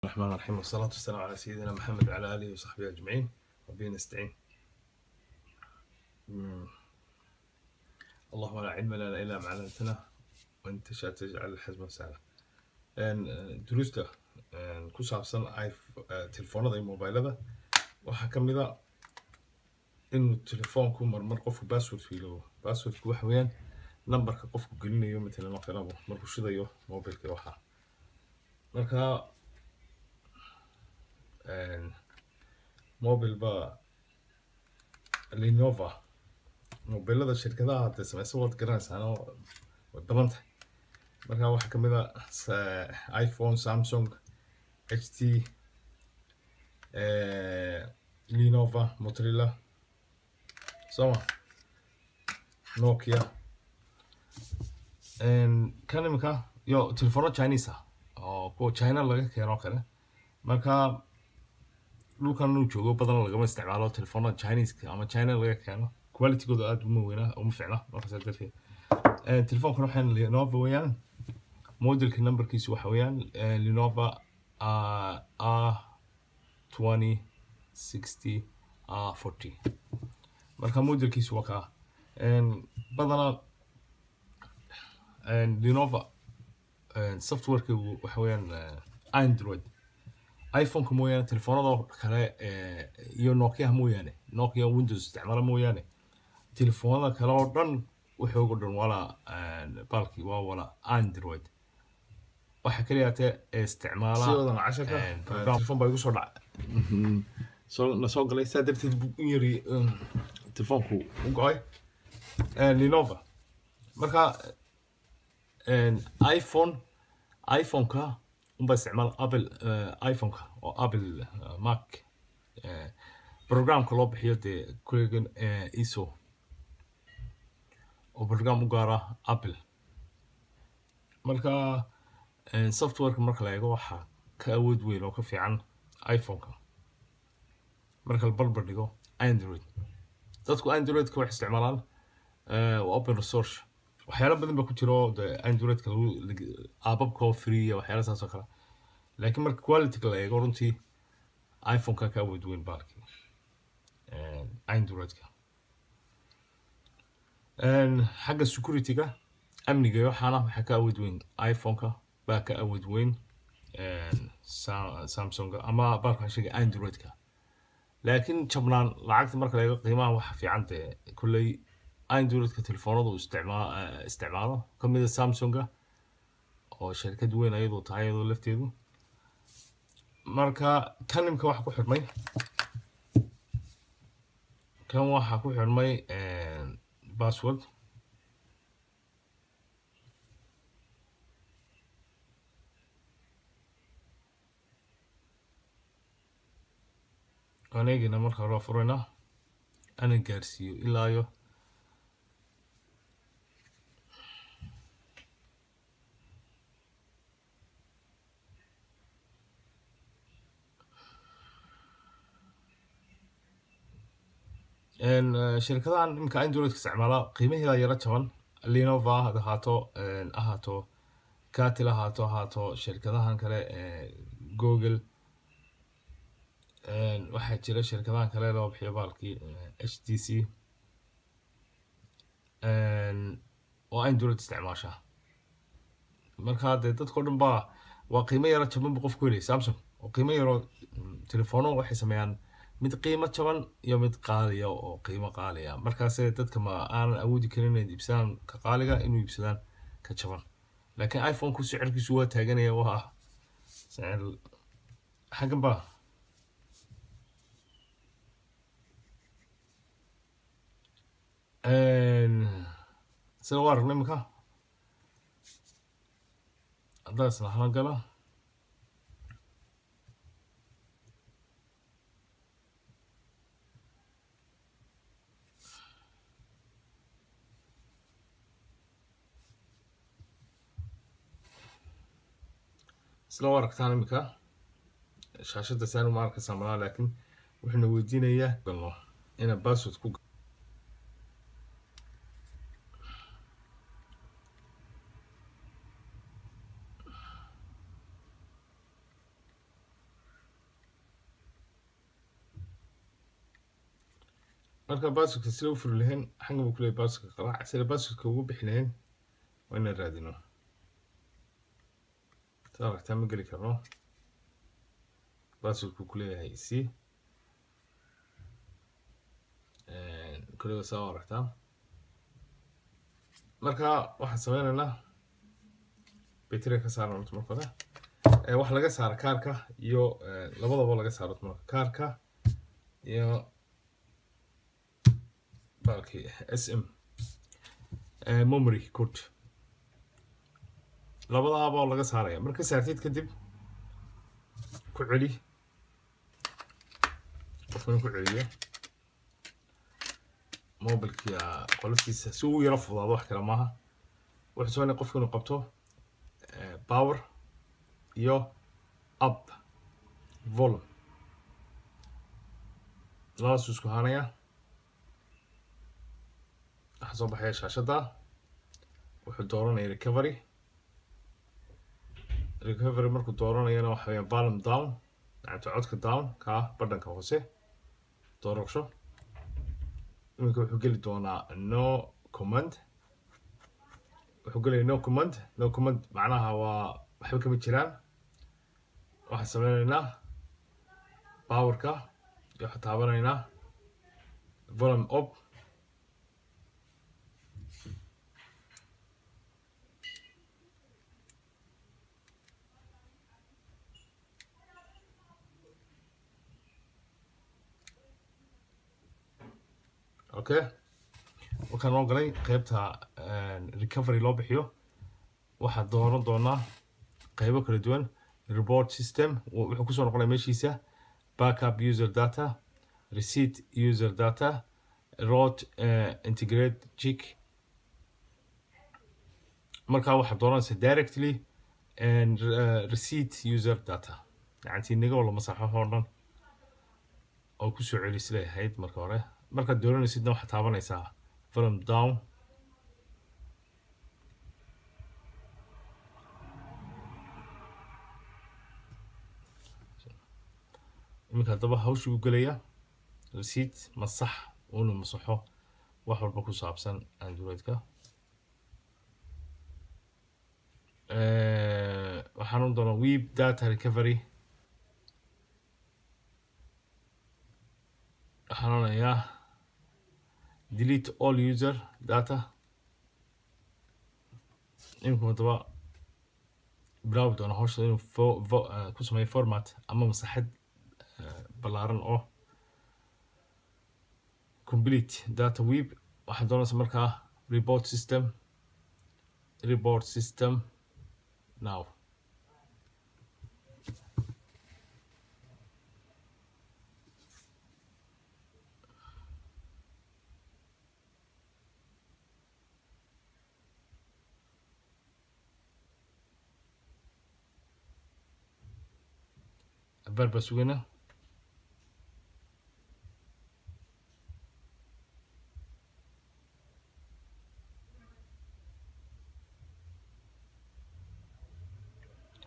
الرحمن الرحيم والصلاة والسلام على سيدنا محمد وعلى آله وصحبه أجمعين وبه نستعين. اللهم لا علم لنا إلا ما علمتنا وأنت شاء تجعل الحزب سهلا. دروستا ku saabsan telefoonada iyo mobilada waxaa ka mid a inuu telefoonku marmar qofku password fiiloobo. Passwordku waxa weeyaan numberka qofku gelinayo matalan oo kale markuu shidayo mobilka waxa marka mobil ba Lenovo mobilada shirkadaha hadda samaysa wad garanaysaa oo wadamanta marka waxa kamid a iPhone, Samsung, HT, Lenovo, Motorola, Nokia, kan imika iyo telefono Chinese oo kuwa China laga keeno kale marka dhulkan uu joogo badan lagama isticmaalo telefoonada Chinese ama China laga keeno quality-gooda aad uma weyna uma fiicna marka dadkii telefoonkan waxaan Lenovo weeyaan modelka numberkiisu waxa weeyaan Lenovo R2060 R40 marka modelkiisu waa ka badana Lenovo software-ka waxa weeyaan Android iPhone-ka mooyaane telefoonada kale iyo Nokia mooyaane Nokia Windows isticmaala mooyaane telefoonada kale oo dhan wuxuu ugu dhan wala balki waa wala Android waxa kaliya isticmaala sidoo casharka telefoon baa igu soo dhacay la soo galay sadarteed in yari telefoonku u go'ay Lenovo marka iPhone-ka umba isticmaal Apple iPhone-ka oo Apple Mac programka loo bixiyo kulligan ISO oo program u gaara Apple marka software-ka marka la eego waxa ka awood weyn oo ka fiican iPhone-ka marka la barbar dhigo Android dadku Android-ka wax isticmaalaan waa open source waxyaalo badan ba ku jiro Android-ka app-ka free waxyaalo saas oo kale laakiin marka quality-ga la eego runtii iPhone-ka ka awood weyn baalki Android-ka xagga security-ga amniga waxaana waxa ka awood weyn iPhone-ka baa ka awood weyn Samsung ama baalka shayga Android-ka laakiin jabnaan lacagta marka la eego qiimaha waxa fiican kullay Android-ka telefoonadu isticmaalo kamid ah Samsung-ga oo shirkad weyn ayadoo tahay ayadoo lafteedu marka kan imka waxa ku xirmay password anigana marka hore furayna ana gaarsiiyo ilaa iyo shirkadahan imka Android-ka isticmaala qiimaheeda yara jaban Lenovo ahaato Katil ahaato shirkadahan kale Google waxa jira shirkadahan kale loo bixiyo baalkii HTC oo Android isticmaasha marka dadka dhan baa waa qiimo yara jaban qofku leeyahay Samsung oo qiimo yaro telefoonada waxay sameeyaan mid qiimo jaban iyo mid qaaliya oo qiimo qaaliya markaas dadka ma aan awoodi karin inay iibsadaan ka qaaliga inuu iibsadaan ka jaban laakiin iPhone-ku sicirkiisu waa taaganaya waa sicir xagan ba sida waa aragnay imika haddaad isla halan gala isla waa aragtaan imika shaashada saan uma arkaysaa malaa laakiin wuxuuna weydiinayaa galno ina password ku marka passwordka sida u furi lahayn xagga buu ku leeyahay passwordka qaraac sida passwordka ugu bixi lahayn waa inaan raadino saa aragtaa ma geli karno passwordku ku leeyahay c kulliga saa aragtaa marka waxaan sameynaynaa battery ka saaran marka hore waxa laga saaro kaarka iyo labadaba laga saaro marka kaarka iyo balki sm memory code labadaba laga saaraya marka saartid kadib ku celi qofkan ku celiyo mobilka qoloftiisa si uu yara fudaado wax kale maaha wuxuu soo qofku inuu qabto power iyo up volume labadaas isku haanaya waxa soo baxaya shaashada wuxuu dooranaya recovery markuu dooranayana waxa weeyaan volume down yani codka down ka badhanka hoose doorasho iminka wuxuu geli doonaa no command wuxuu gelaya no command macnaha waa waxba kama jiraan waxaan sameynaynaa powerka iyo waxaan taabanaynaa volume up okay waxaan noo galay qaybta recovery loo bixiyo waxaan dooran doonaa qaybo kala duwan report system wuxuu kusoo noqonaya meeshiisa backup user data receipt user data route integrate jig markaa waxaad dooranaysa directly and receipt user data yani naga wala masaxo oo dhan oo ku soo celis leeyahay marka hore markaad dooranaysidna waxaad taabanaysaa volume down iminka haddaba hawshii u gelaya receipt masax uuna masaxo wax walba ku saabsan androidka waxaan u doonaa web data recovery waxaan onayaa delete all user data imika haddaba bilaabi doona hawsha inuu ku sameeyo format ama masaxad ballaaran oo complete data web waxaan doonaysa markaa report system now barba sugana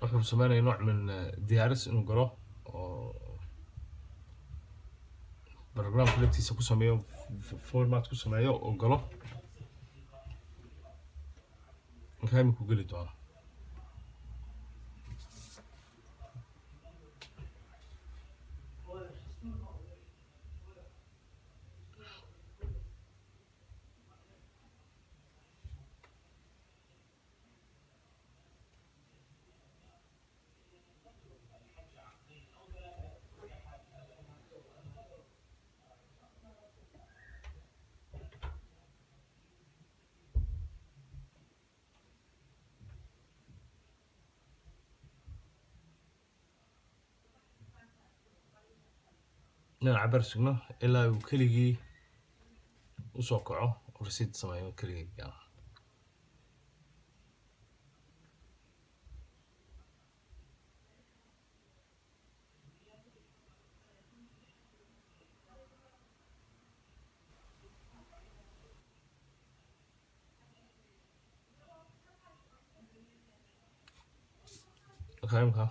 wuxuu sameynaya nooc min diyaaris inuu galo oo barnaamijka laftiisa ku sameeyo format ku sameeyo oo galo markaa ku geli doona inaan cabar sugno ilaa uu keligii usoo kaco oo receipt sameeyo keligii imka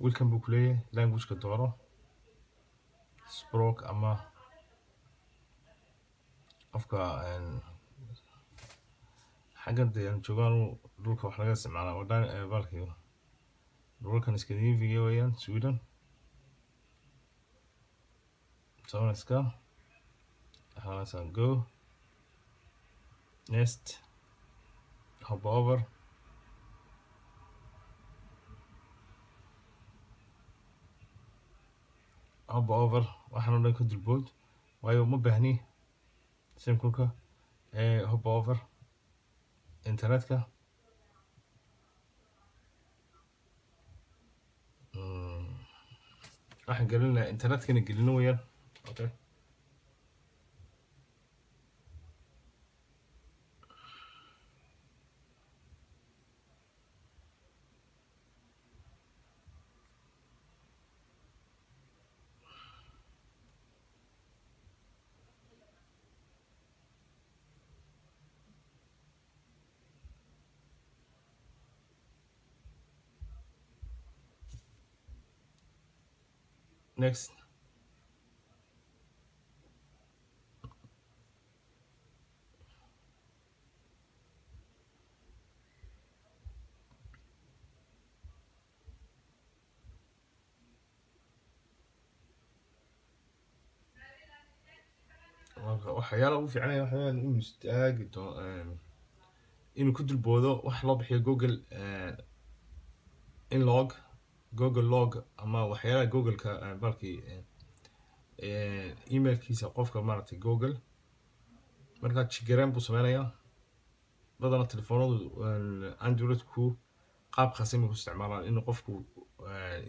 welcome buu ku leeyahay languageka dooro sproke ama qofka xaggan dee aan joogaan dhulka wax laga isticmaalaa wadaan baalkii dhulalkan Scandinavia weeyaan Sweden Soniska waxaan go nest hop over waxaan oo dhan ka dulbood waayo ma baahni simkulka hop over internetka waxaan gelinayaa internetkana gelino weeyaan okay next waxyaala ugu fiicnaya waxaa inuu istaagi inuu ku dulboodo wax loo bixiyo Google log ama waxyaalaha Google-ka balkii emailkiisa qofka maaragtay Google marka jigareen buu sameeyaa badana telefoonadu Android-ku qaab khaasim ku isticmaalaan inuu qofku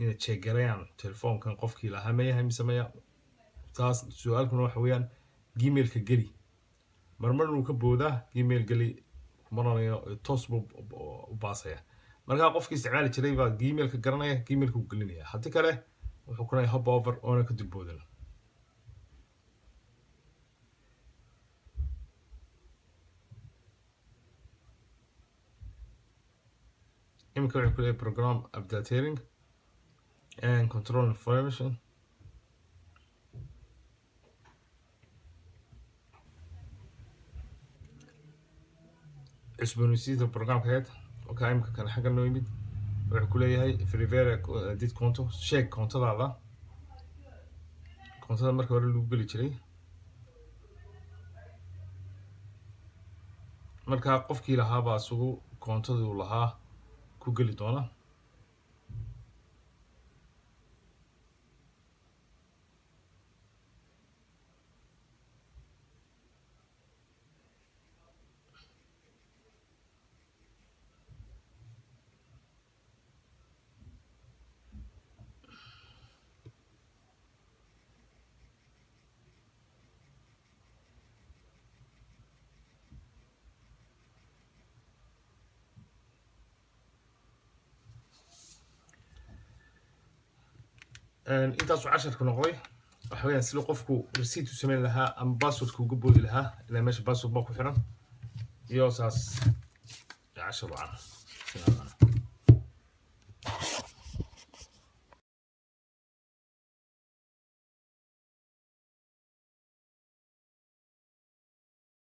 inay jigareyaan telefoonkan qofkii lahaa ma yahay mise maya taas su'aalkuna waxa weeyaan gmail-ka geli marmar uu ka boodaa gmail geli maranayo toos buu u baasaya marka qofkii isticmaali jiray baa gmail-ka garanaya gmail-ka uu gelinaya haddii kale wuxuu ku leeyahay hop over oona ka dulboodan imika wuxuu ku leeyahay program updating and control information cusboonaysiinta programka head okay imika kan xagga noo yimid wuxuu ku leeyahay Frivera did konto sheeg kontadaada kontada marka hore lagu geli jiray marka qofkii lahaa baa isugu kontadii uu lahaa ku geli doona intaas uu casharku noqday waxa weeyaan sida qofku receipt u sameyn lahaa ama password ugu boodi lahaa ilaa meesha password baa ku xiran iyo saas cashar wacan